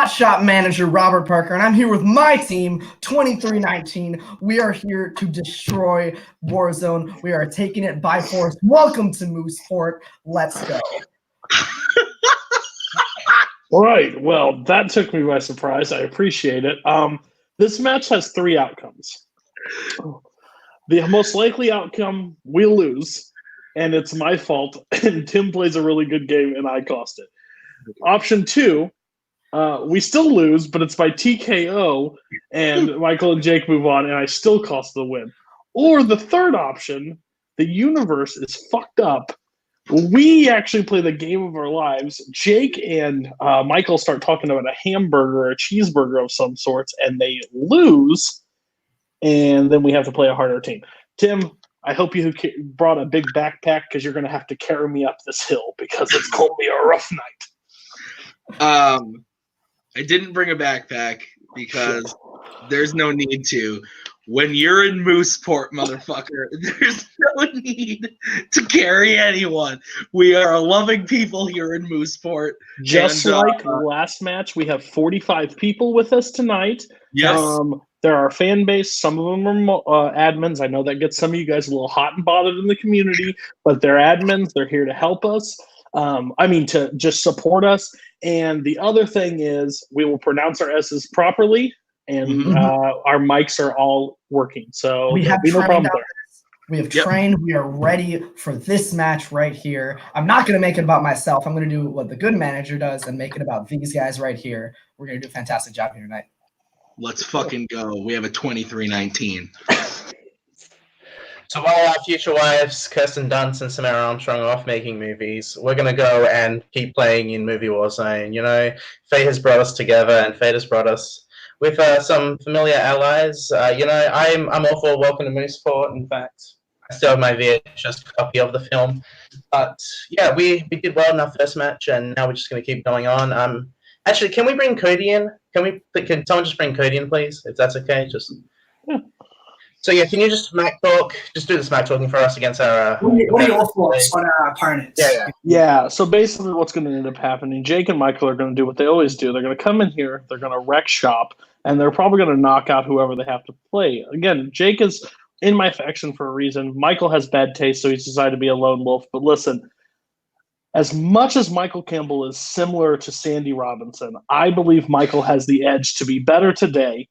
Hotshot manager Robert Parker, and I'm here with my team, 2319. We are here to destroy Warzone. We are taking it by force. Welcome to Mooseport. Let's go. All right. Well, that took me by surprise. I appreciate it. This match has three outcomes. The most likely outcome, we'll lose, and it's my fault, and Tim plays a really good game, and I cost it. Option two, we still lose, but it's by TKO, and Michael and Jake move on, and I still cost the win. Or the third option, the universe is fucked up. We actually play the game of our lives. Jake and Michael start talking about a hamburger or a cheeseburger of some sorts, and they lose, and then we have to play a harder team. Tim, I hope you brought a big backpack because you're going to have to carry me up this hill because it's going to be a rough night. I didn't bring a backpack because there's no need to. When you're in Mooseport, motherfucker, there's no need to carry anyone. We are a loving people here in Mooseport. Just like last match, we have 45 people with us tonight. Yes. They're our fan base. Some of them are admins. I know that gets some of you guys a little hot and bothered in the community, but they're admins. They're here to help us. To just support us. And the other thing is we will pronounce our S's properly. And our mics are all working, so we have no problem there. We have trained. We are ready for this match right here. I'm not going to make it about myself. I'm going to do what the good manager does and make it about these guys right here. We're going to do a fantastic job here tonight. Let's fucking go. We have a 23-19. So while our future wives, Kirsten Dunst and Samara Armstrong, are off making movies, we're going to go and keep playing in Movie Warzone. You know, fate has brought us together, and fate has brought us with some familiar allies. I'm all for Welcome to Mooseport. In fact, I still have my VHS copy of the film. But yeah, we did well in our first match, and now we're just going to keep going on. Actually, can we bring Cody in? Can someone just bring Cody in, please, if that's okay? So yeah, can you just smack talk? Just do the smack talking for us against our. What are your thoughts on our opponents? Yeah. So basically, what's going to end up happening? Jake and Michael are going to do what they always do. They're going to come in here. They're going to wreck shop, and they're probably going to knock out whoever they have to play. Again, Jake is in my faction for a reason. Michael has bad taste, so he's decided to be a lone wolf. But listen, as much as Michael Campbell is similar to Sandy Robinson, I believe Michael has the edge to be better today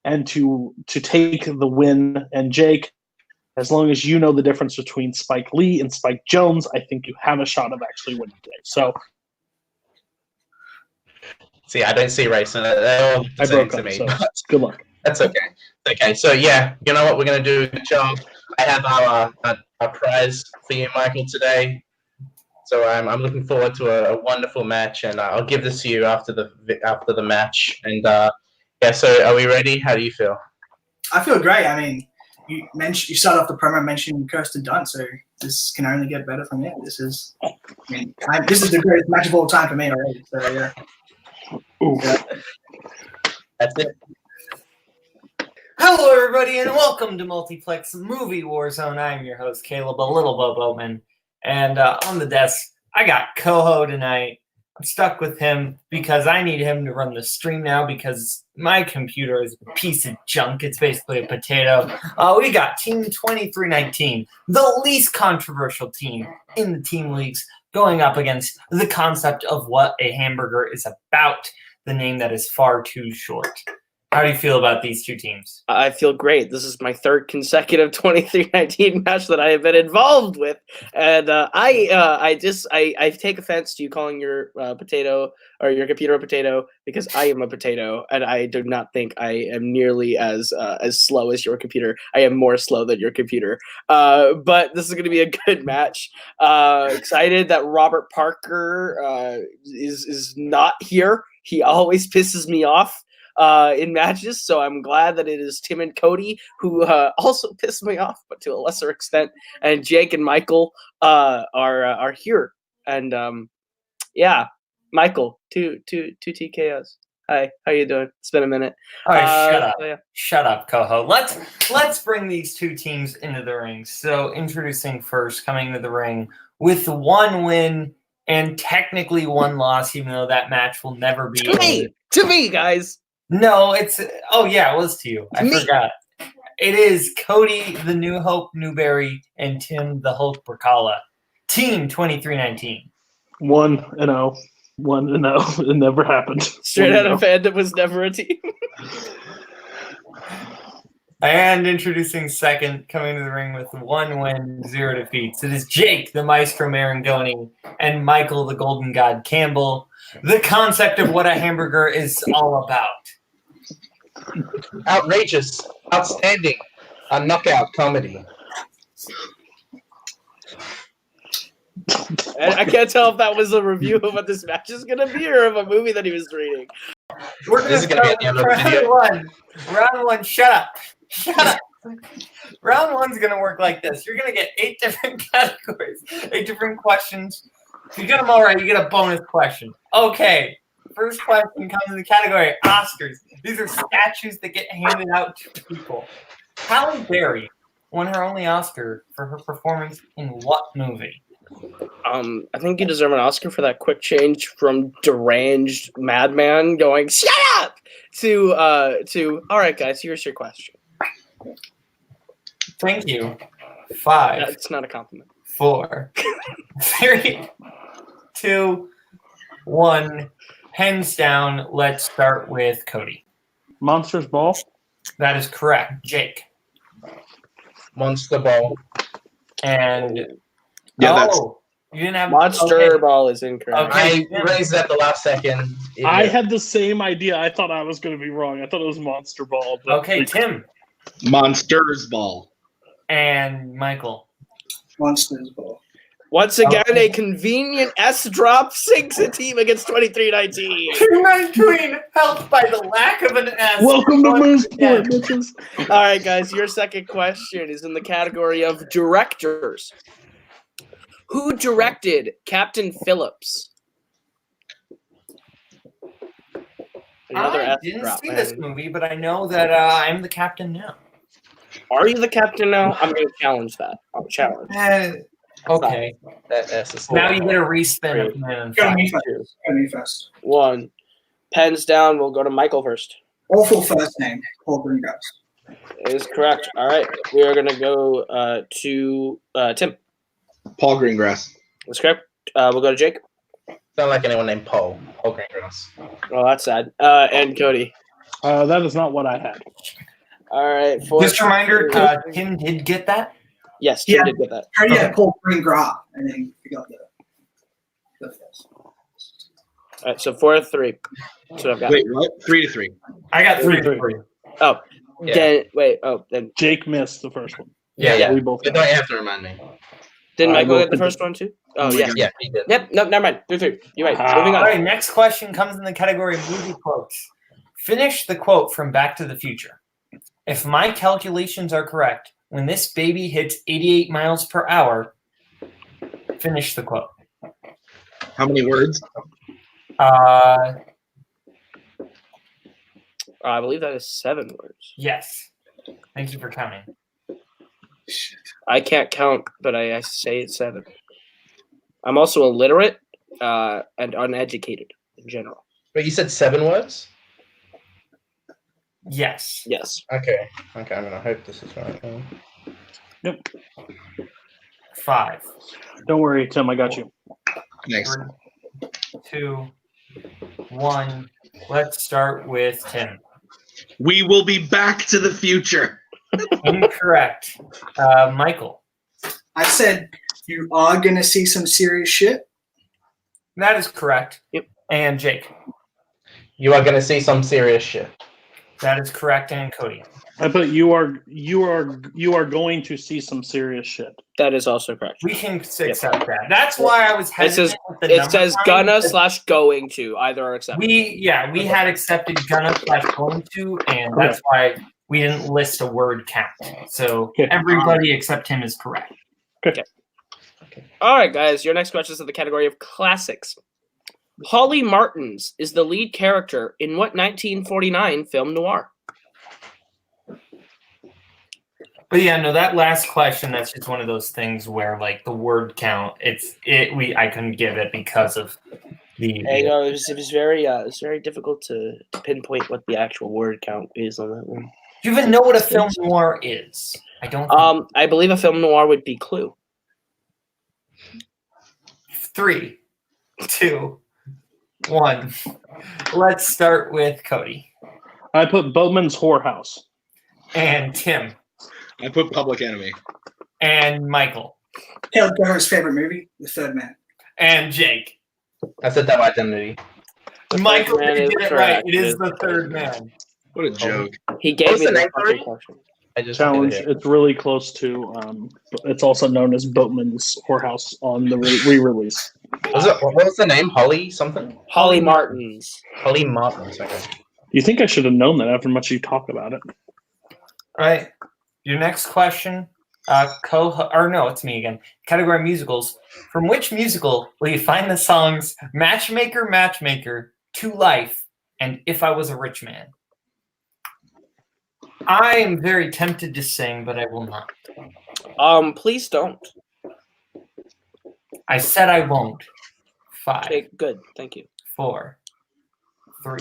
and to take the win. And Jake, as long as you know the difference between Spike Lee and Spike Jones, I think you have a shot of actually winning today. So, see, I don't see race in it. They're all the same to me. So good luck. That's okay. Okay, so yeah, you know what we're gonna do? Good job. I have our prize for you, Michael, today. So I'm looking forward to a wonderful match, and I'll give this to you after the match. And yeah, so are we ready? How do you feel? I feel great. I mean, you started off the promo mentioning Kirsten Dunst, so this can only get better from here. This is the greatest match of all time for me already. So yeah. That's it. Hello, everybody, and welcome to Multiplex Movie Warzone. I'm your host, Kaleb, a little Boatman, and on the desk, I got Koho tonight. I'm stuck with him because I need him to run the stream now because my computer is a piece of junk. It's basically a potato. We got Team 2319, the least controversial team in the team leagues, going up against the concept of what a hamburger is about, the name that is far too short. How do you feel about these two teams? I feel great. This is my third consecutive 23-19 match that I have been involved with, and I take offense to you calling your potato or your computer a potato because I am a potato, and I do not think I am nearly as slow as your computer. I am more slow than your computer. But this is going to be a good match. Excited that Robert Parker is not here. He always pisses me off in matches, so I'm glad that it is Tim and Cody who also piss me off, but to a lesser extent. And Jake and Michael are here. And yeah, Michael, two TKOs. Hi, how you doing? It's been a minute. All right, shut up. Yeah. Shut up, Koho. Let's bring these two teams into the ring. So introducing first, coming to the ring with one win and technically one loss, even though that match will never be. To me, guys. No, it's oh yeah, it was to you. I Me. forgot. It is Cody the New Hope Newberry and Tim the Hulk Brzakala. Team 2319. 1-0. 1-0. It never happened. Straight out of 1-0. Fandom was never a team. And introducing second, coming to the ring with 1 win, 0 defeats. It is Jake, the Maestro Maringoni, and Michael, the Golden God Campbell. The concept of what a hamburger is all about. Outrageous, outstanding, a knockout comedy. And I can't tell if that was a review of what this match is going to be or of a movie that he was reading. We're going to This is gonna be start at the with end of the video. round one. Round one, shut up. Shut up. Round one's going to work like this. You're going to get 8 different categories, 8 different questions. If you get them all right, you get a bonus question. Okay. First question comes in the category Oscars. These are statues that get handed out to people. Halle Berry won her only Oscar for her performance in what movie? I think you deserve an Oscar for that quick change from deranged madman going "shut up" to all right, guys. Here's your question. Thank you. 5, That's not a compliment. 4, 3, 2, 1. Hands down. Let's start with Cody. Monsters Ball. That is correct. Jake. Monster Ball. And Yeah, you didn't have Monster okay. Ball is incorrect. Okay. I raised at the last second. I had the same idea. I thought I was going to be wrong. I thought it was Monster Ball. But Okay, Tim Monsters Ball. and Michael. Monsters Ball. Once again, a convenient S drop sinks a team against 2319. My queen, helped by the lack of an S. Welcome to Once again. Mooseport, bitches. All right, guys, your second question is in the category of directors. Who directed Captain Phillips? Another I S didn't drop, see man. this movie, but I know that I'm the captain now. Are you the captain now? I'm going to challenge that. I'll challenge. Okay. That S is Now you get a respin of Man Go to and me Five. first. Go to me first. 1. Pens down. We'll go to Michael first. Awful first name. Paul Greengrass. It is correct. All right. We are going to go to Tim. Paul Greengrass. That's correct. We'll go to Jake. Sound like anyone named Paul. Paul Greengrass. Oh, that's sad. And Cody. That is not what I had. All right. Just a reminder, Tim did get that. Yes, Tim Yeah. did get that. Oh yeah, Paul Greengrass. And then you got the first. All right. So 4-3. That's what I've got. Wait, what? 3-3. I got 3 3. for you. Oh. Yeah. Then Jake missed the first one. Yeah. We both But got don't it. you have to remind me? didn't I Michael will get the put first one too? Oh, my yeah. God. Yeah, he did. Yep. Nope. Never mind. 3-3. You're right. Ah. Moving All on. right, next question comes in the category of movie quotes. Finish the quote from Back to the Future. If my calculations are correct, when this baby hits 88 miles per hour, finish the quote. How many words? I believe that is 7 words. Yes. Thank you for counting. I can't count, but I say it's 7. I'm also illiterate and uneducated in general. But you said 7 words? Yes. Yes. Okay. Okay, I'm gonna hope this is right. Yep. 5, Don't worry, Tim. I got you. Nice. 3, 2, 1. Let's start with Tim. We will be back to the future. Incorrect. Michael. I said you are gonna see some serious shit. That is correct. Yep. And Jake. You are gonna see some serious shit. That is correct. And Cody. I put you are going to see some serious shit. That is also correct. We can accept that. That's why I was It hesitant says with the it number says sign, gonna because / going to. Either are accepted. we had accepted gonna / going to, and that's why we didn't list a word count. So Okay. everybody except him is correct. All right, guys. Your next question is in the category of classics. Holly Martins is the lead character in what 1949 film noir? But yeah, no, that last question, that's just one of those things where like the word count, I couldn't give it because of It was very difficult to pinpoint what the actual word count is on that one. Do you even know what a film noir is? I don't. I believe a film noir would be Clue. 3, 2, 1. Let's start with Cody. I put Boatman's Whorehouse. And Tim. I put Public Enemy. And Michael. Kaleb Koho's favorite movie, The Third Man. And Jake. I said Double Identity. Michael, Man you is did it correct. right. It is The Third Man. What a joke. He gave What's me the the name for fucking it? question. I just Challenge. did it. It's really close to. It's also known as Boatman's Whorehouse on the re-release. What was the name? Holly something? Holly Martins. Holly Martins. Okay. You think I should have known that after much you talk about it? All right. Your next question, it's me again. Category musicals. From which musical will you find the songs Matchmaker, Matchmaker, To Life, and If I Was a Rich Man? I am very tempted to sing, but I will not. Please don't. I said I won't. 5, Okay, good. Thank you. 4, 3,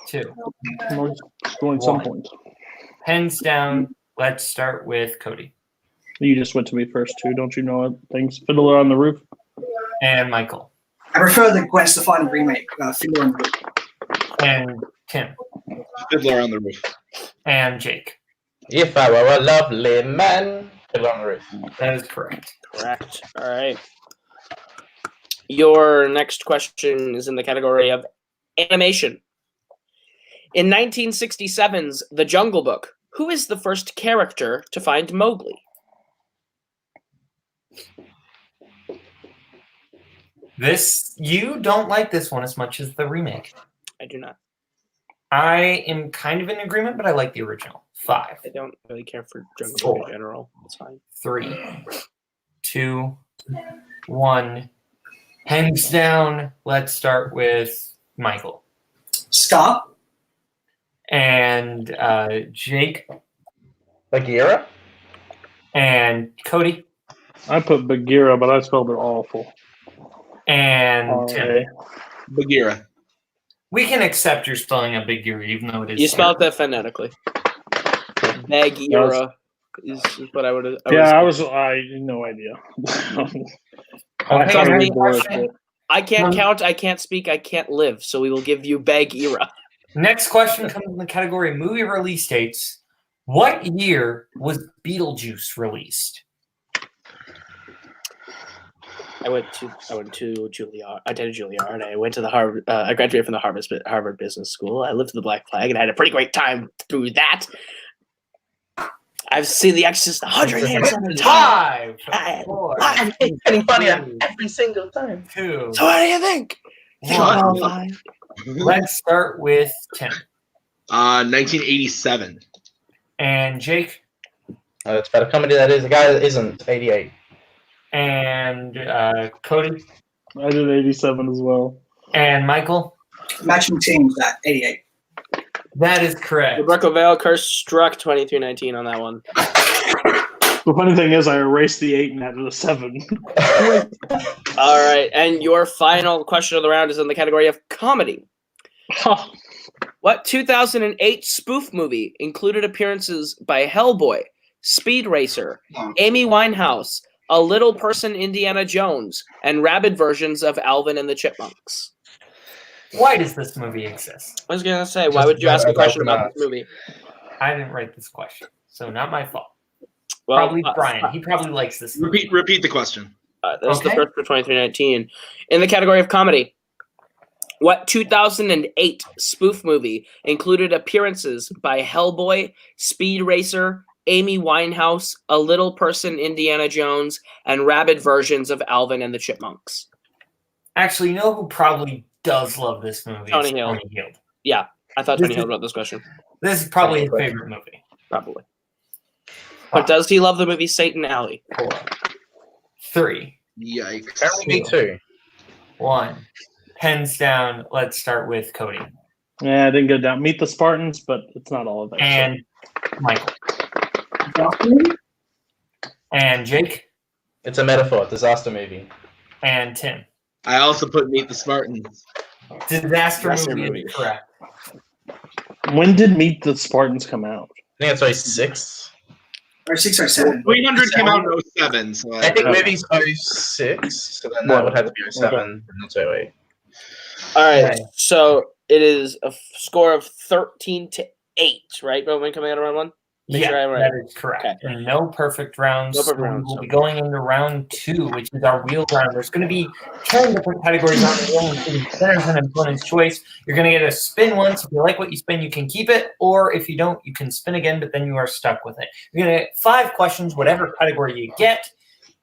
2. Going some One. point. Pens down. Let's start with Cody You just went to me first too, don't you know things? Fiddler on the Roof. and Michael I prefer the Gwen Stefani remake, Fiddler on the Roof. and Tim Fiddler on the Roof. and Jake. If I were a lovely man. Fiddler on the Roof. That is correct. Correct. All right. Your next question is in the category of animation. In 1967's The Jungle Book, who is the first character to find Mowgli? You don't like this one as much as the remake. I do not. I am kind of in agreement, but I like the original. 5, I don't really care for Jungle Book in general. It's fine. 3, 2, 1. Hands down. Let's start with Michael Scar. and Jake Bagheera? and Cody I put Bagheera, but I spelled it awful. and Tim. Bagheera. We can accept your spelling of Bagheera, even though it is. You spelled that phonetically. Bagheera is what I would have. I had no idea. Okay, thought it next was worse, question. I can't count, I can't speak, I can't live, so we will give you Bagheera. Next question comes in the category movie release dates. What year was Beetlejuice released? I went to Juilliard. I did Juilliard. I went to the Harvard. I graduated from the Harvard Business School. I lived in the Black Flag and I had a pretty great time through that. I've seen The Exorcist 107 times. 5, 4, I'm getting funnier every single time. 2. So what do you think? What? Let's start with Tim 1987. and Jake It's about a comedy that is a guy that isn't 88. and Cody I did 87 as well. and Michael. Matching teams at 88. That is correct. The Brook of Vail curse struck 2319 on that one. The funny thing is, I erased the 8 and added a 7. All right, and your final question of the round is in the category of comedy. What 2008 spoof movie included appearances by Hellboy, Speed Racer, Amy Winehouse, A Little Person Indiana Jones, and rabid versions of Alvin and the Chipmunks? Why does this movie exist? I was going to say, why would you ask a question about this movie? I didn't write this question, so not my fault. Well, Probably Brian. He probably likes this movie. Repeat the question. That's the Okay. first for 2319. In the category of comedy, what 2008 spoof movie included appearances by Hellboy, Speed Racer, Amy Winehouse, A Little Person Indiana Jones, and rabid versions of Alvin and the Chipmunks? Actually, you know who probably does love this movie? Tony It's Hill. Tony Hill. Yeah, I thought Tony Hill wrote this question. This is probably his favorite movie. Probably. But does he love the movie Satan Alley? 4, 3, Yikes. Apparently me too. 1. Pens down. Let's start with Cody Yeah, I didn't go down. Meet the Spartans, but it's not all of that. and Michael and Jake It's a metaphor, disaster movie. and Tim. I also put Meet the Spartans. Disaster movie is correct. When did Meet the Spartans come out? I think it's like 6. Or 6 or 7. 300 came out in 07. So I think movie's 06, so then that would have to be 07. Okay. And that's 08. All right, Okay. so it is a score of 13-8, right? Boatman coming out of round 1? Make Yeah, sure I'm right. that is correct. Okay. And no perfect rounds. No perfect so rounds, We'll be okay. going into round 2, which is our wheel round. There's going to be 10 different categories on the wheel, including spinners and opponent's choice. You're going to get a spin once. If you like what you spin, you can keep it. Or if you don't, you can spin again, but then you are stuck with it. You're going to get 5 questions, whatever category you get.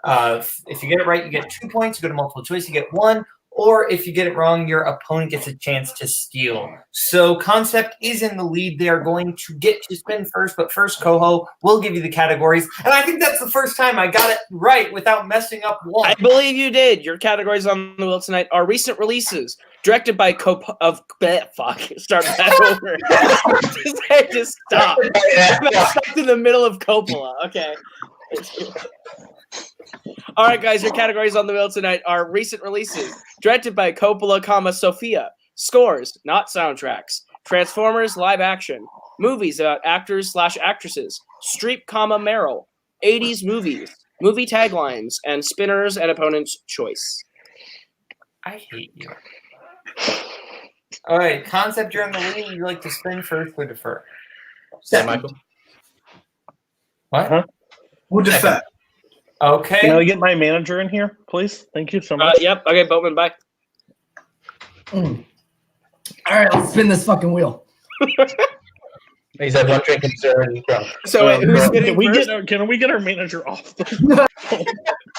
If you get it right, you get 2 points. You go to multiple choice, you get 1. Or if you get it wrong, your opponent gets a chance to steal. So Concept is in the lead. They are going to get to spin first, but first Koho will give you the categories. And I think that's the first time I got it right without messing up one. I believe you did. Your categories on the wheel tonight are recent releases, directed by Start back over. Just stop. I'm stuck in the middle of Coppola. Okay. All right, guys, your categories on the wheel tonight are recent releases, directed by Coppola, Sophia, scores, not soundtracks, Transformers live action, movies about actors/actresses, Streep, Meryl, 80s movies, movie taglines, and spinners and opponent's choice. I hate you. All right, Concept, you're in the lead. Would you like to spin first or defer? Yeah, Michael. What? Huh? We'll defer. Okay. Can I get my manager in here, please? Thank you so much. Yep. Okay, Boatman, bye. All right, let's spin this fucking wheel. He's had 1 drink and he's already drunk. So wait, who's spinning Can we first? can we get our manager off the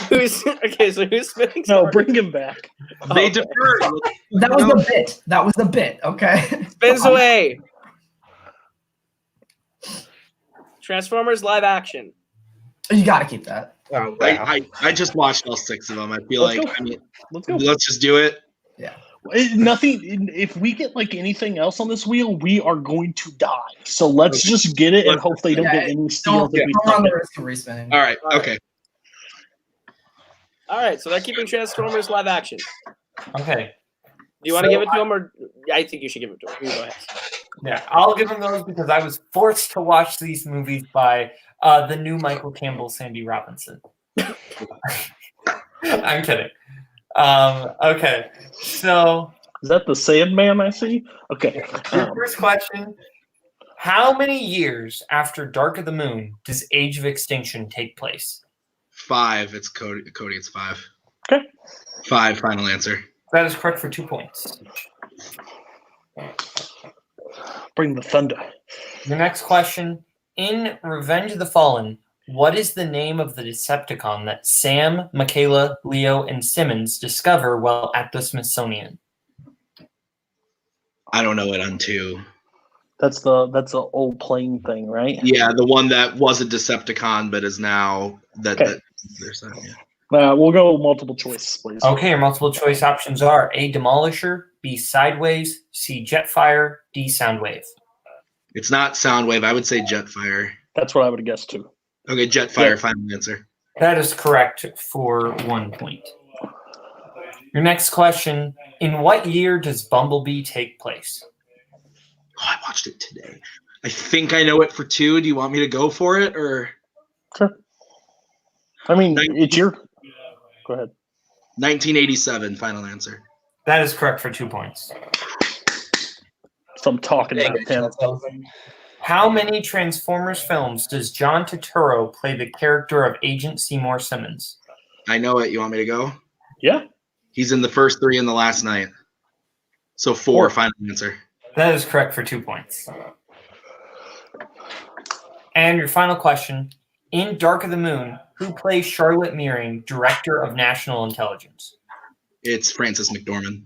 Who's spinning? No, Sorry. bring him back. They Oh. defer. That was the bit. That was the bit. Okay. Spins away. Transformers live action. You got to keep that. Oh, wow. I just watched all 6 of them. I feel Let's like go. I mean, Let's go. let's just do it. Nothing. If we get like anything else on this wheel, we are going to die. So let's just get it and hope they don't get any steals. Don't if we run fuck the it. risk of respinning. All right. All right. Okay. All right, so they're keeping Transformers live action. Okay. Do you want to give it to them, or I think you should give it to them? You go ahead. Yeah, I'll give them those because I was forced to watch these movies by the new Michael Campbell, Sandy Robinson. I'm kidding. Okay, so Is that the Sandman I see? Okay. your first question: how many years after Dark of the Moon does Age of Extinction take place? 5. It's Cody. Cody, it's 5. Okay. 5. Final answer. That is correct for 2 points. Bring the thunder. Your next question: in Revenge of the Fallen, what is the name of the Decepticon that Sam, Michaela, Leo, and Simmons discover while at the Smithsonian? I don't know it on 2. That's the old plane thing, right? Yeah, the one that was a Decepticon but is now that. Okay. that there's that, yeah. We'll go multiple choice, please. Okay, your multiple choice options are A, Demolisher, B, Sideways, C, Jetfire, D, Soundwave. It's not Soundwave. I would say Jetfire. That's what I would have guessed too. Okay, Jetfire. Yeah. Final answer. That is correct for 1 point. Your next question: in what year does Bumblebee take place? Oh, I watched it today. I think I know it for 2. Do you want me to go for it or Sure. I mean, it's your. Go ahead. 1987? Final answer. That is correct for 2 points. So I'm talking Dang about it, 10. Jonathan. How many Transformers films does John Turturro play the character of Agent Seymour Simmons? I know it. You want me to go? Yeah. He's in the first 3 in the last night. So 4. Final answer. That is correct for 2 points. And your final question: in Dark of the Moon, who plays Charlotte Meering, Director of National Intelligence? It's Frances McDormand.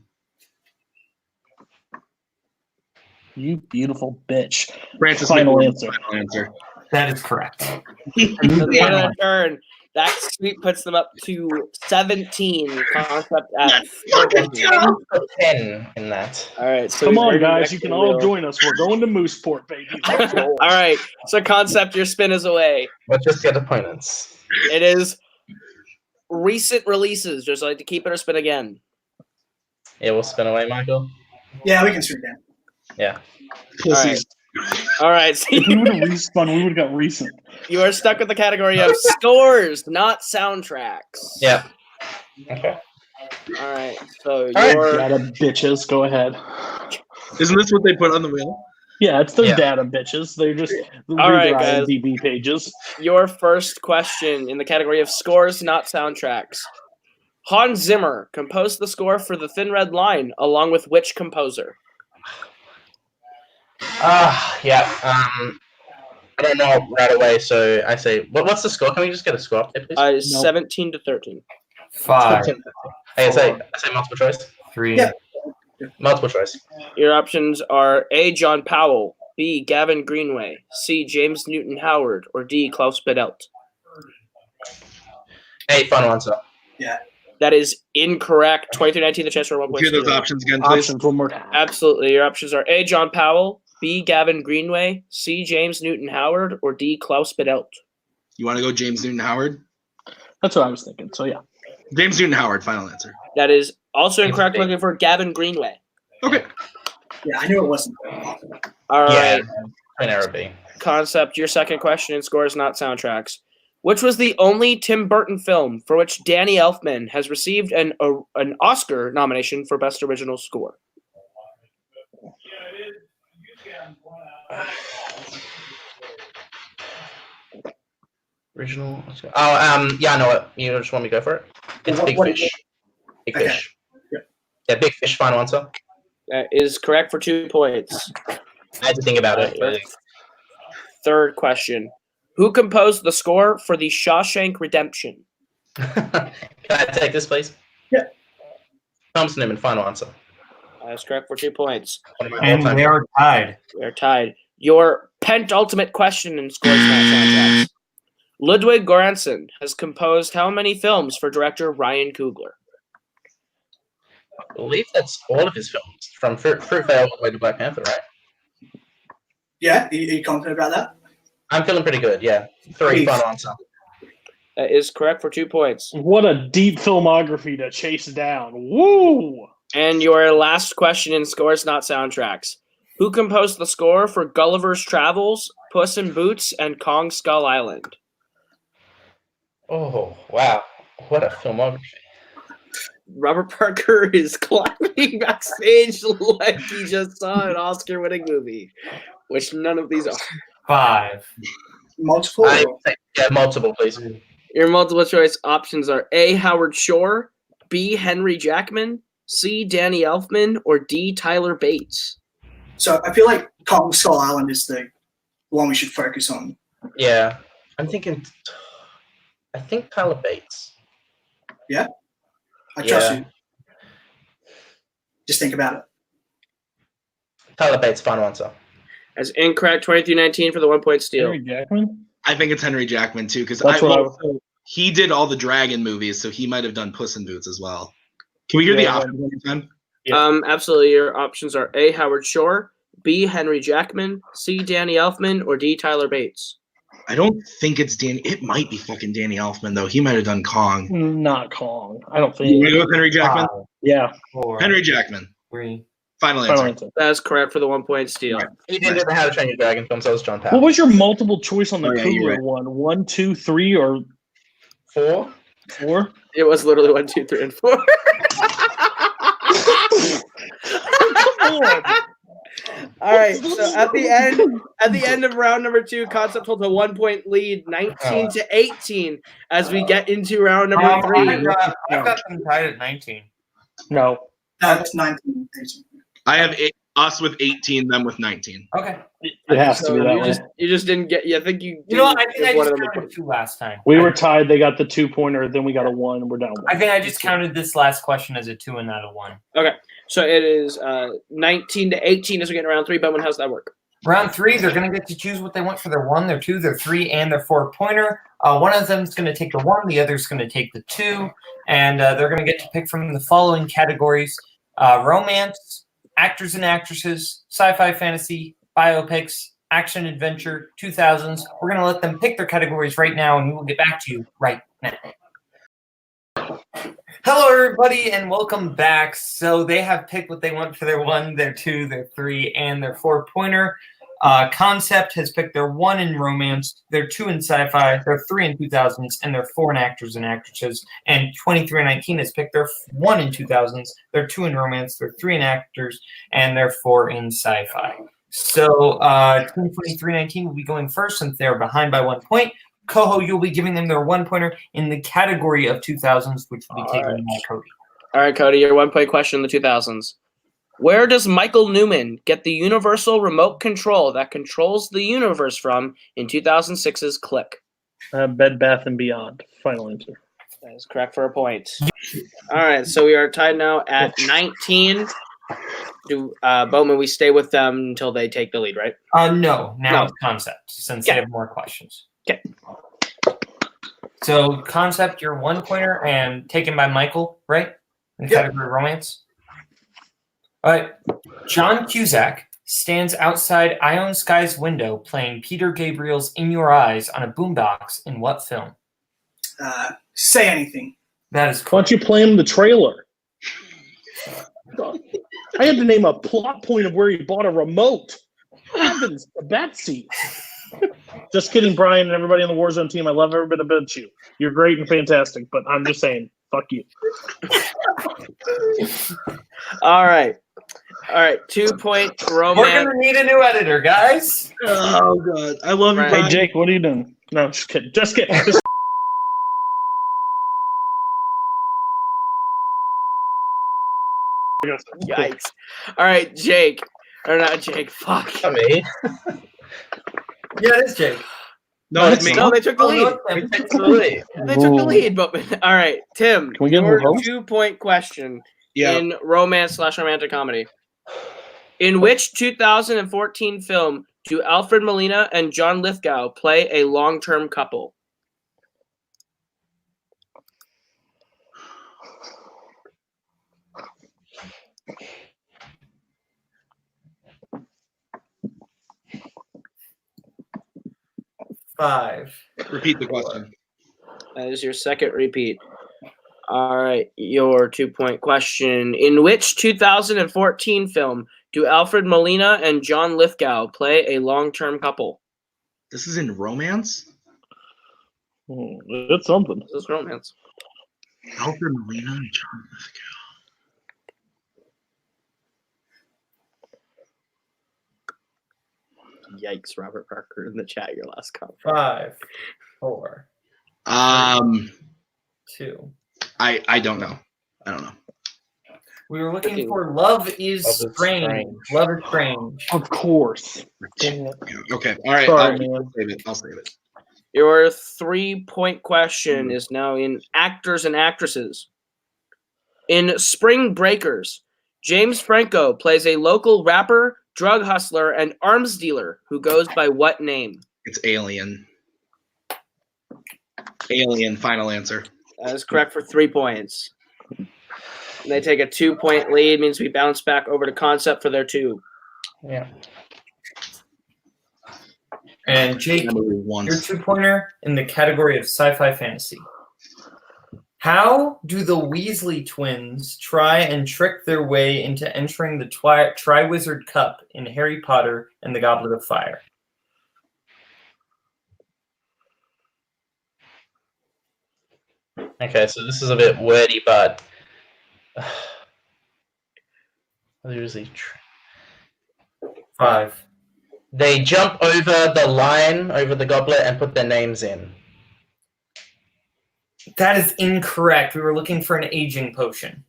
You beautiful bitch. Frances Final McDormand. answer. Final answer. That is correct. So the end of the turn, that sweep puts them up to 17. Concept at 10 in that. all right. So Come we're on, heading guys. back You to can the all wheel. join us. We're going to Mooseport, baby. Let's go. All right. So Concept, your spin is away. But just get opponents. It is recent releases. Just like to keep it or spin again. Yeah, we'll spin away, Michael. Yeah, we can shoot down. Yeah. Pussies. All right. So If we would have respun, we would have got recent. you are stuck with the category of scores, not soundtracks. Yeah. Okay. All right. So right. your Data bitches, go ahead. Isn't this what they put on the wheel? Yeah, it's their Yeah. data bitches. They're just All read right, their guys. IMDb pages. your first question in the category of scores, not soundtracks. Hans Zimmer composed the score for The Thin Red Line, along with which composer? Yeah. I don't know right away, so I say, what's the score? Can we just get a score, please? Nope. 17-13. 5, I say multiple choice. 3, Yeah. Multiple choice. Your options are A. John Powell, B. Gavin Greenway, C. James Newton Howard, or D. Klaus Badelt. Hey, final answer. That is incorrect. 23-19, the chance for 1 point. Hear those steal. options again, please. Options one more time. Absolutely. Your options are A. John Powell, B. Gavin Greenway, C. James Newton Howard, or D. Klaus Badelt. You want to go James Newton Howard? That's what I was thinking. So yeah. James Newton Howard, final answer. That is also incorrect. Looking for Gavin Greenway. Okay. Yeah, I knew it wasn't. All right. Plain error B. Concept, your second question in scores, not soundtracks. Which was the only Tim Burton film for which Danny Elfman has received an Oscar nomination for Best Original Score? Original. Yeah, I know it. You just want me to go for it? It's Big What is Fish. Big Okay. Fish. Yeah. Yeah, Big Fish, final answer. That is correct for 2 points. I had to think about it. Your But third question. Who composed the score for The Shawshank Redemption? Can I take this, please? Yeah. Thomas Newman, final answer. That is correct for 2 points. One of my and all-time they are tied. We are tied. Your penultimate question in scores, not soundtracks. Ludwig Göransson has composed how many films for director Ryan Coogler? I believe that's all of his films, from Fruit Vail all the way to Black Panther, right? Yeah, are you confident about that? I'm feeling pretty good, yeah. 3, Please. final answer. That is correct for 2 points. What a deep filmography to chase down. Woo! And your last question in scores, not soundtracks. Who composed the score for Gulliver's Travels, Puss in Boots, and Kong Skull Island? Oh, wow. What a filmography. Robert Parker is clapping backstage like he just saw an Oscar-winning movie, which none of these are. 5, Multiple? Yeah, multiple, please. Your multiple choice options are A. Howard Shore, B. Henry Jackman, C. Danny Elfman, or D. Tyler Bates. So I feel like Kong Skull Island is the one we should focus on. Yeah. I think Tyler Bates. I trust Yeah. you. Just think about it. Tyler Bates, final answer. As incorrect, 23-19 for the 1 point steal. Henry Jackman? I think it's Henry Jackman, too, because That's what I was he did all the Dragon movies, so he might have done Puss in Boots as well. Can we hear the Yeah. options one more time? Yeah. Absolutely. Your options are A. Howard Shore, B. Henry Jackman, C. Danny Elfman, or D. Tyler Bates. I don't think it's Danny. It might be fucking Danny Elfman, though. He might have done Kong. Not Kong. I don't You think. want to go with Henry Jackman? 5, Yeah. 4, Henry Jackman. 3. Final Final answer. answer. That is correct for the 1 point steal. Right. He didn't do the How to Train Your Dragon film, so it was John Powell. What was your multiple choice on the Oh, yeah, you're Coogler right. one? 1, 2, 3, or 4? 4? It was literally 1, 2, 3, and 4. All right. So at the end of round number 2, Concept holds a 1 point lead, 19-18, as we get into round number 3. I've got them tied at 19. No. That's 19. 18. I have us with 18, them with 19. Okay. It has to So be that you way. just didn't get. I think you. You know what? I didn't think I give one just of them a counted point. 2 last time. We were tied. They got the 2-pointer. Then we got a 1. And we're down 1. I think I just counted this last question as a 2 and not a 1. So it is 19-18 as we get in round 3. Bowman, how's that work? Round 3, they're going to get to choose what they want for their 1, their 2, their 3, and their 4-pointer. One of them is going to take the 1, the other is going to take the 2, and they're going to get to pick from the following categories: romance, actors and actresses, sci-fi, fantasy, biopics, action, adventure, 2000s. We're going to let them pick their categories right now, and we will get back to you right now. Hello, everybody, and welcome back. So they have picked what they want for their 1, their 2, their 3, and their 4-pointer. Concept has picked their 1 in romance, their 2 in sci-fi, their 3 in 2000s, and their 4 in actors and actresses. And 2319 has picked their 1 in 2000s, their 2 in romance, their 3 in actors, and their 4 in sci-fi. So Team 2319 will be going first since they're behind by 1 point. Koho, you'll be giving them their 1-pointer in the category of 2000s, which will be taken by Cody. All right, Cody, your 1-point question in the 2000s. Where does Michael Newman get the universal remote control that controls the universe from in 2006's Click? Bed Bath & Beyond. Final answer. That is correct for a point. All right, so we are tied now at 19. Boatman, we stay with them until they take the lead, right? No. It's Concept, since they have more questions. Okay. So, Concept, your 1-pointer, and taken by Michael, right? In category romance. All right. John Cusack stands outside Ione Sky's window playing Peter Gabriel's In Your Eyes on a boombox in what film? Say Anything. That is Why don't you play him the trailer? I had to name a plot point of where he bought a remote. Heavens, that seat. Just kidding, Brian and everybody on the Warzone team. I love every bit about you. You're great and fantastic, but I'm just saying, fuck you. All right. 2-point romance. We're going to need a new editor, guys. Oh, God. I love you, Right. Hey, Brian. Jake, what are you doing? No, just kidding. Just kidding. Yikes. All right, Jake. Or not Jake. Fuck. Not me. Yeah, it is Jake. No, it's me. No, they took the lead. Absolutely. They took the lead, but all right, Tim. Can we get your more votes? 2-point question Yeah. in romance/romantic comedy. In which 2014 film do Alfred Molina and John Lithgow play a long-term couple? Five. Repeat the question. That is your second repeat. All right, your 2-point question. In which 2014 film do Alfred Molina and John Lithgow play a long-term couple? This is in romance? It's something. This is romance. Alfred Molina and John Lithgow. Yikes, Robert Parker in the chat, your last comment. 5, 4, 2. I don't know. I don't know. We were looking for Love is Strange. Love is Strange. Of course. Okay. All right. Sorry, man. I'll save it. Your 3-point question is now in actors and actresses. In Spring Breakers, James Franco plays a local rapper, drug hustler, and arms dealer who goes by what name? It's Alien. Alien, final answer. That is correct for 3 points. And they take a 2-point lead, means we bounce back over to Concept for their 2. Yeah. And Jake, your 2-pointer in the category of sci-fi fantasy. How do the Weasley twins try and trick their way into entering the Triwizard Cup in Harry Potter and the Goblet of Fire? Okay, so this is a bit wordy, but usually 5. they jump over the line, over the goblet, and put their names in. That is incorrect. We were looking for an aging potion.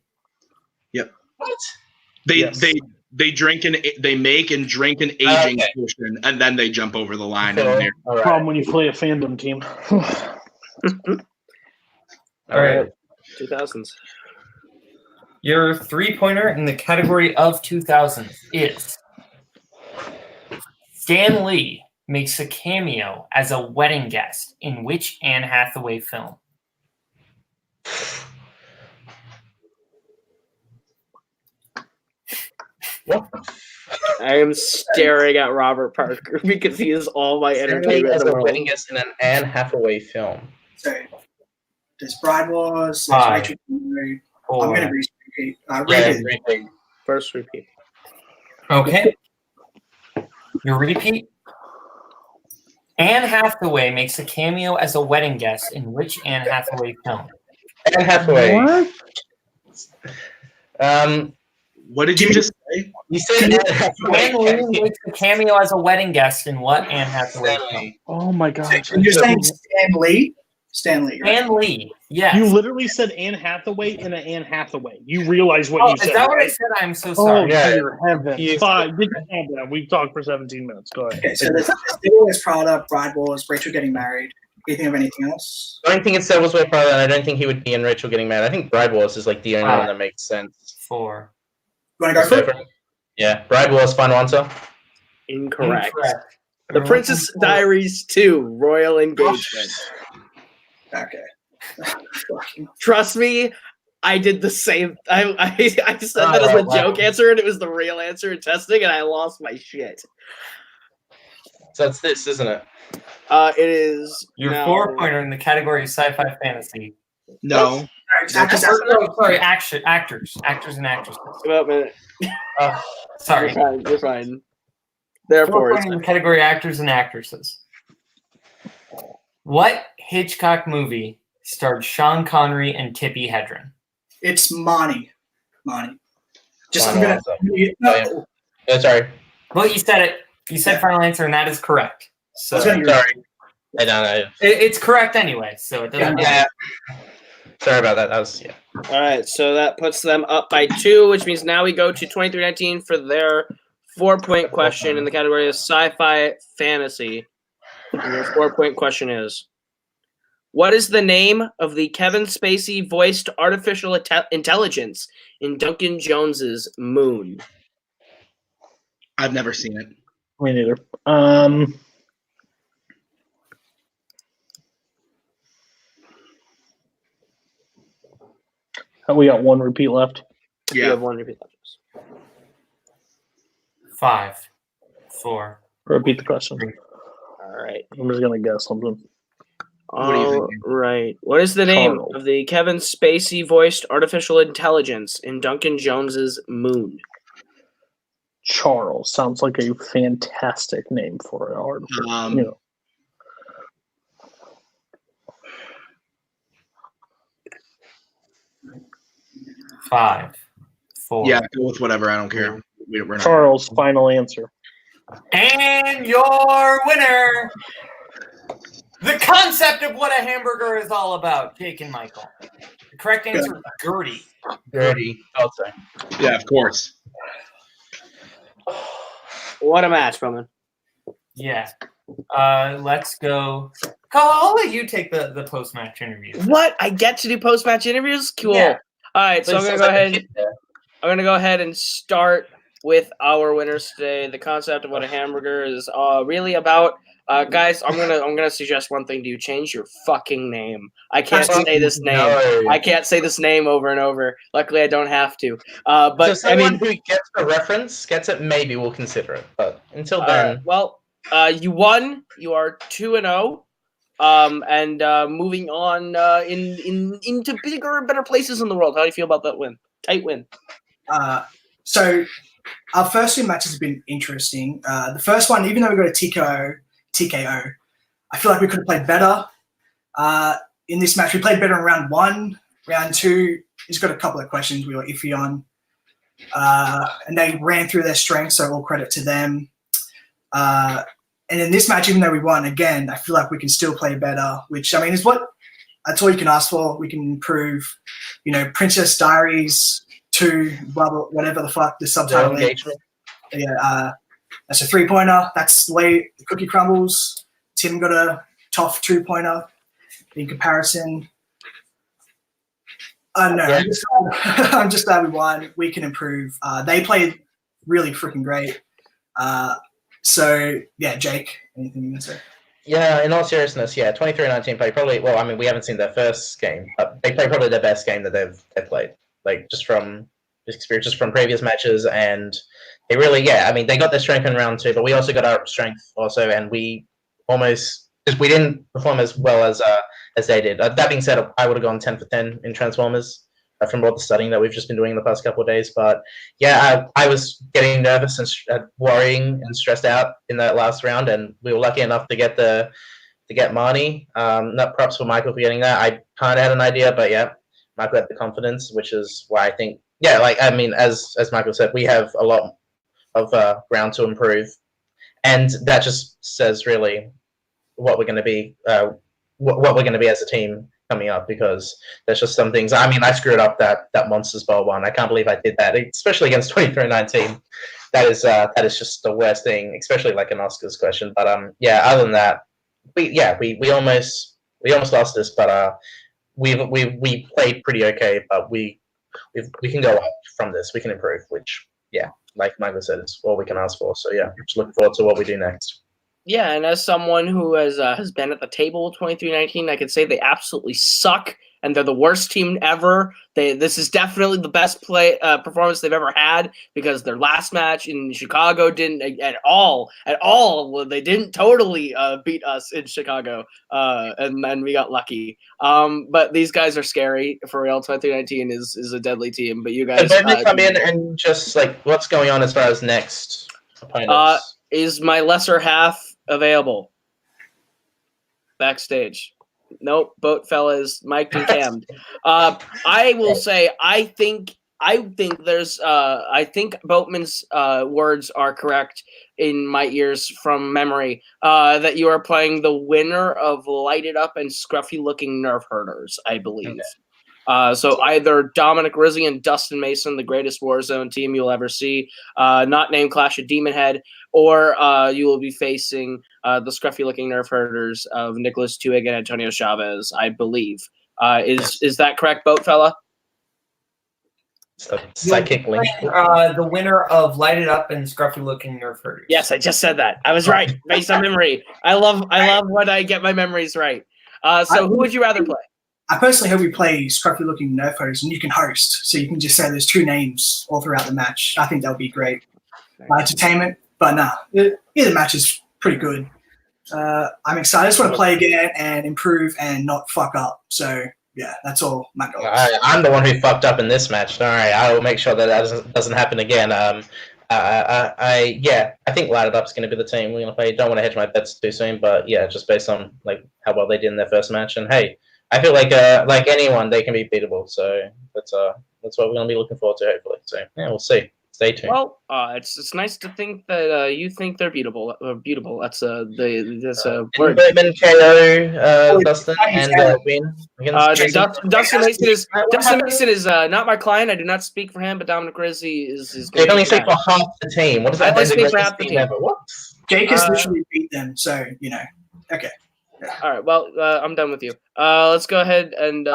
Yep. What? They drink they make and drink an aging potion, and then they jump over the line. So, And all right. Problem when you play a fandom team. All right. 2000s. Your 3-pointer in the category of 2000s is Stan Lee makes a cameo as a wedding guest in which Anne Hathaway film? What? I am staring at Robert Parker because he is all my entertainment As in the a world. wedding guest in an Anne Hathaway film. So, there's Bride Wars, there's 5, Rachel Grey, I'm going to 4. repeat. Yeah, Repeat. repeat. First repeat. Okay. Your repeat. Anne Hathaway makes a cameo as a wedding guest in which Anne Hathaway film? Anne Hathaway. What? What did you just say? You said Anne Hathaway. Anne Lee makes a cameo as a wedding guest in what Anne Hathaway film? Stanley. Oh my gosh. You're saying Stan Lee? Stan Lee, right? Anne Lee, yes. You literally said Anne Hathaway in an Anne Hathaway. You realize what Oh, you is said. that what I right? said? I'm so Oh, sorry. Yeah. dear heavens. You- Fine. Get your hand down. We've talked for 17 minutes. Go ahead. Okay, so there's Steel Wears Prada, Bride Wars, Rachel Getting Married. Do you think of anything else? I don't think it's Devil's Way Prada, and I don't think he would be in Rachel Getting Mad. I think Bride Wars is like the only one that makes sense. 4. You want to go for it? Yeah, Bride Wars, final answer. Incorrect. The Princess Diaries 2, Royal Engagement. Okay. Trust me, I did the same. I said that as a wow. joke answer, and it was the real answer in testing, and I lost my shit. So it's this, isn't it? It is Your now- 4-pointer in the category of sci-fi fantasy. No. Sorry, actors and actresses. About a minute. Sorry, You're fine. Therefore, 4-pointer in the category actors and actresses. What Hitchcock movie starred Sean Connery and Tippi Hedren? It's Monty. Monty. Just I'm Final gonna. answer. No. Yeah, sorry. Well, you said it. You said final answer, and that is correct. So Sorry. I don't know. it's correct anyway. So it doesn't matter. Yeah. Sorry about that. That was all right. So that puts them up by 2, which means now we go to 2319 for their 4-point question in the category of sci-fi fantasy. And your 4-point question is: what is the name of the Kevin Spacey voiced artificial intelligence in Duncan Jones's Moon? I've never seen it. Me neither. We got one repeat left. You Yeah. have one repeat left. 5, 4. Repeat the question. All right. I'm just gonna guess something. What are you All thinking? right. What is the name Charles. of the Kevin Spacey voiced artificial intelligence in Duncan Jones's Moon? Charles sounds like a fantastic name for an art. You know. 5, 4. Yeah, go with whatever. I don't care. We're not. Charles, final answer. And your winner, the concept of what a hamburger is all about, Jake and Michael. The correct answer is Gertie. dirty. I'll say. Yeah, of course. What a match, Bowman. Yeah. Let's go. Cole, I'll let you take the post-match interview. What? I get to do post-match interviews? Cool. Yeah. All right, so I'm Sounds gonna go like a ahead. kid there. I'm gonna go ahead and start with our winners today. The concept of what a hamburger is really about. Guys, I'm gonna suggest one thing to you. Change your fucking name. I can't say this name. No. I can't say this name over and over. Luckily, I don't have to. So But I someone mean, who gets the reference, gets it, maybe we'll consider it. But until all then, right, well, you won. You are 2-0. And moving on into bigger and better places in the world. How do you feel about that win? Tight win. So our first 2 matches have been interesting. The first one, even though we got a TKO, I feel like we could have played better. In this match, we played better in round 1. Round 2, he's got a couple of questions we were iffy on. And they ran through their strengths, so all credit to them. And in this match, even though we won, again, I feel like we can still play better, which, I mean, that's all you can ask for. We can improve, Princess Diaries 2, blah, blah, whatever the fuck the subtitle is. engagement. Yeah, that's a 3-pointer. That's the way the cookie crumbles. Tim got a tough 2-pointer in comparison. I don't know. Yeah. I'm just glad we won. We can improve. They played really freaking great. So, yeah, Jake, anything you want to say? Yeah, in all seriousness, 23-19 play probably. Well, I mean, we haven't seen their first game. They play probably their best game that they've played. Like just from experience, just from previous matches, and they really, I mean, they got their strength in round 2, but we also got our strength also, and we almost because we didn't perform as well as they did. That being said, I would have gone 10 for 10 in Transformers. from all the studying that we've just been doing in the past couple of days. But yeah, I was getting nervous and worrying and stressed out in that last round, and we were lucky enough to get Marnie. Not props for Michael for getting that. I kind of had an idea, but yeah, Michael had the confidence, which is why I think, yeah, like, I mean, as Michael said, we have a lot of ground to improve, and that just says really what we're going to be, what we're going to be as a team coming up, because there's just some things. I mean, I screwed up that Monsters Bowl one. I can't believe I did that, especially against 23-19. That is just the worst thing, especially like an Oscars question. But yeah, other than that, we almost lost this, but we played pretty okay. But we can go up from this. We can improve, which, yeah, like Michael said, is all we can ask for. So yeah, just looking forward to what we do next. Yeah, and as someone who has been at the table 23-19, I could say they absolutely suck, and they're the worst team ever. This is definitely the best performance they've ever had, because their last match in Chicago didn't at all. Well, they didn't totally beat us in Chicago, and then we got lucky. But these guys are scary for real. 23-19 is a deadly team. But you guys come in and just like, what's going on as far as next opponents? Is my lesser half available backstage? Nope, boat fellas, Mike and Cam. I will say, I think there's I think Boatman's words are correct in my ears from memory, that you are playing the winner of Lighted Up and Scruffy Looking Nerf Herders, I believe. Okay. So either Dominic Rizzi and Dustin Mason, the greatest Warzone team you'll ever see, not named Clash of Demon Head, or you will be facing the scruffy-looking Nerf Herders of Nicholas Tuig and Antonio Chavez, I believe. Is that correct, boat fella? Psychic link. The winner of Lighted Up and Scruffy-looking Nerf Herders. Yes, I just said that. I was right, based on memory. I love when I get my memories right. So who would you rather play? I personally hope we play scruffy-looking Nerf Herders, and you can host, so you can just say those two names all throughout the match. I think that would be great. Entertainment, but nah, either match is pretty good. I'm excited. I just want to play again and improve and not fuck up. So yeah, that's all my goals. I'm the one who fucked up in this match. All right, I will make sure that doesn't happen again. I think Lighted Up is going to be the team we're going to play. Don't want to hedge my bets too soon, but yeah, just based on like how well they did in their first match, and hey, I feel like anyone, they can be beatable. So that's what we're going to be looking forward to, hopefully. So yeah, we'll see. Stay tuned. Well, it's nice to think that you think they're beatable. That's word. Boatman, KO, Dustin, and win. Dustin Mason is not my client. I do not speak for him, but Dominic Rizzi is. They only speak for half the team. What does that mean? Speak for half the team. What? Jake has literally beat them, so you know. Okay. Yeah. All right. Well, I'm done with you. Let's go ahead and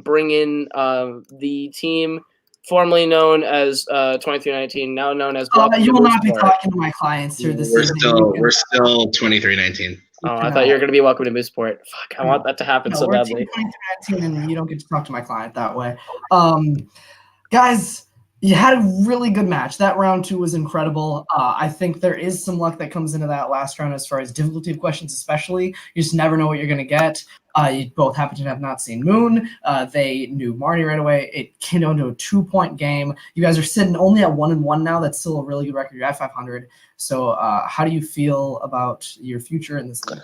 bring in the team formerly known as 23-19, now known as. You will not be talking to my clients here this evening. We're still 23-19. Oh, I thought you were going to be welcome to Mooseport. Fuck, I want that to happen so badly. 23-19, and you don't get to talk to my client that way. Guys, you had a really good match. That round 2 was incredible. I think there is some luck that comes into that last round as far as difficulty of questions, especially. You just never know what you're going to get. You both happen to have not seen Moon. They knew Marty right away. It came down to a 2-point game. You guys are sitting only at 1-1 now. That's still a really good record. You're at 500. So how do you feel about your future in this league?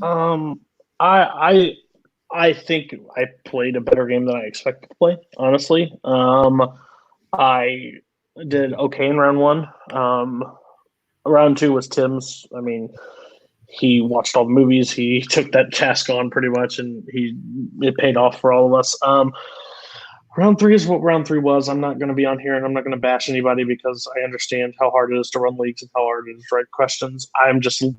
I think I played a better game than I expected to play, honestly. I did okay in round 1. Round 2 was Tim's. I mean, he watched all the movies. He took that task on pretty much, and it paid off for all of us. Round 3 is what round 3 was. I'm not going to be on here, and I'm not going to bash anybody because I understand how hard it is to run leagues and how hard it is to write questions. I'm just a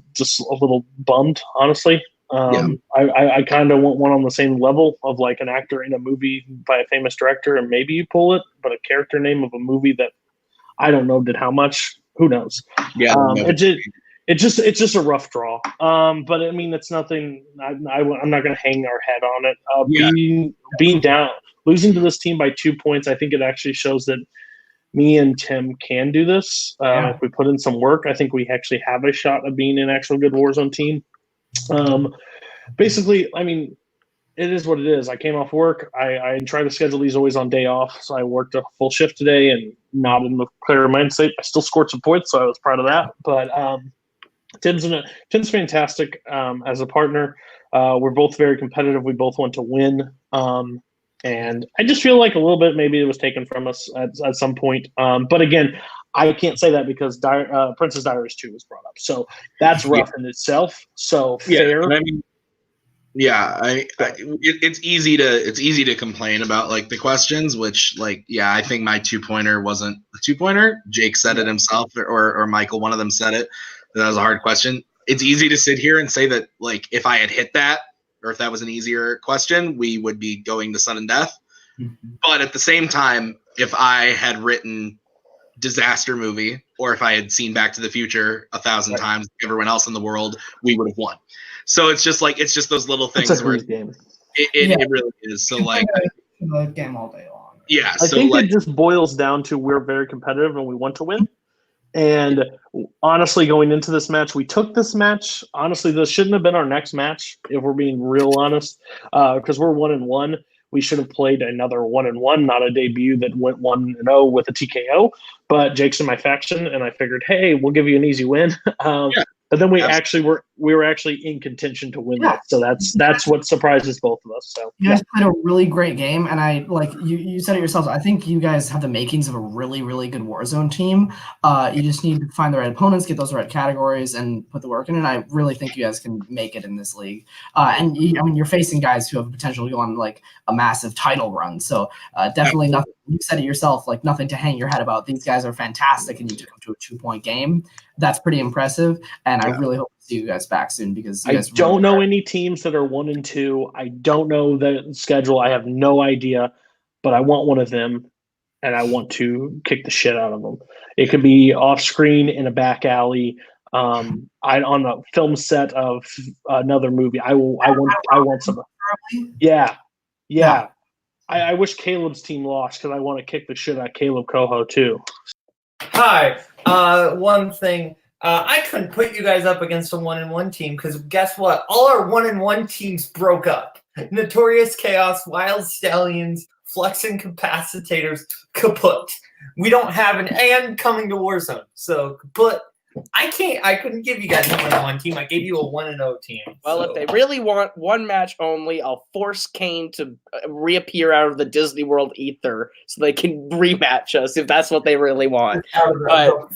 little bummed, honestly. I kind of want one on the same level of like an actor in a movie by a famous director, and maybe you pull it, but a character name of a movie that I don't know did how much. Who knows? Yeah, it's just a rough draw. But I mean, it's nothing. I'm not going to hang our head on it. Being down, losing to this team by 2 points, I think it actually shows that me and Tim can do this. If we put in some work, I think we actually have a shot of being an actual good Warzone team. Basically, I mean, it is what it is. I came off work. I try to schedule these always on day off, so I worked a full shift today and not in the clear mind state. I still scored some points, so I was proud of that. But Tim's fantastic as a partner. We're both very competitive. We both want to win. And I just feel like a little bit maybe it was taken from us at some point. But again, I can't say that because Princess Diaries 2 was brought up. So that's rough in itself. So fair. I mean, it's easy to complain about like the questions, which like, yeah, I think my 2-pointer wasn't the 2-pointer. Jake said it himself or Michael, one of them said it. That was a hard question. It's easy to sit here and say that like, if I had hit that, or if that was an easier question, we would be going to sudden death. Mm-hmm. But at the same time, if I had written disaster movie, or if I had seen Back to the Future 1,000 times, like everyone else in the world, we would have won. So it's just those little things it's a where game. It really is. So like the game all day long. Yeah. I think it just boils down to we're very competitive and we want to win. And honestly, going into this match, we took this match. Honestly, this shouldn't have been our next match, if we're being real honest, because we're 1-1. We should have played another 1-1, not a debut that went 1-0 with a TKO. But Jake's in my faction, and I figured, hey, we'll give you an easy win. But then we were actually in contention to win that. So that's what surprises both of us. So you guys played a really great game, and I like you said it yourselves. I think you guys have the makings of a really, really good Warzone team. You just need to find the right opponents, get those right categories, and put the work in. And I really think you guys can make it in this league. You're facing guys who have potential to go on like a massive title run. So definitely nothing. You said it yourself, like nothing to hang your head about. These guys are fantastic, and you took them to a 2-point game. That's pretty impressive, and I really hope to see you guys back soon because you guys don't know any teams that are 1 and 2. I don't know the schedule. I have no idea, but I want one of them, and I want to kick the shit out of them. It could be off screen in a back alley, on a film set of another movie. I want some. Yeah. I wish Caleb's team lost because I want to kick the shit out of Kaleb Koho too. Hi. One thing. I couldn't put you guys up against a 1-1 team because guess what? All our 1-1 teams broke up. Notorious Chaos, Wild Stallions, Flux Incapacitators, kaput. We don't have and coming to Warzone. So kaput. I couldn't give you guys a 1-1 team. I gave you a 1-0 team. Well, if they really want one match only, I'll force Cain to reappear out of the Disney World ether so they can rematch us if that's what they really want. Out of the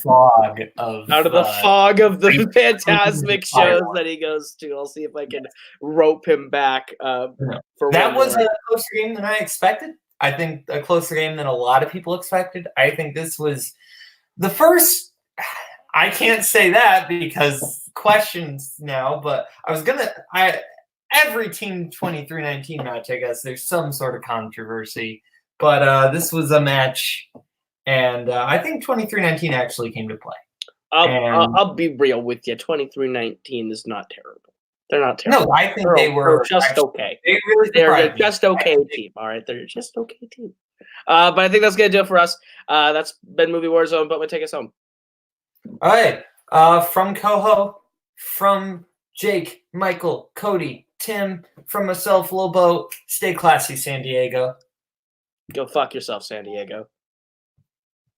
fog of the phantasmic shows that he goes to. I'll see if I can rope him back. That was a closer game than I expected. I think a closer game than a lot of people expected. I think this was the first. I can't say that because questions now, but every Team 2319 match, I guess there's some sort of controversy, but this was a match, and I think 2319 actually came to play. I'll be real with you. 2319 is not terrible. They're not terrible. No, I think they were just okay. They're just okay team. All right, they're just okay team. But I think that's gonna do it for us. That's been Movie Warzone. But we'll take us home. All right. From Koho, from Jake, Michael, Cody, Tim, from myself, Lobo, stay classy, San Diego. Go fuck yourself, San Diego.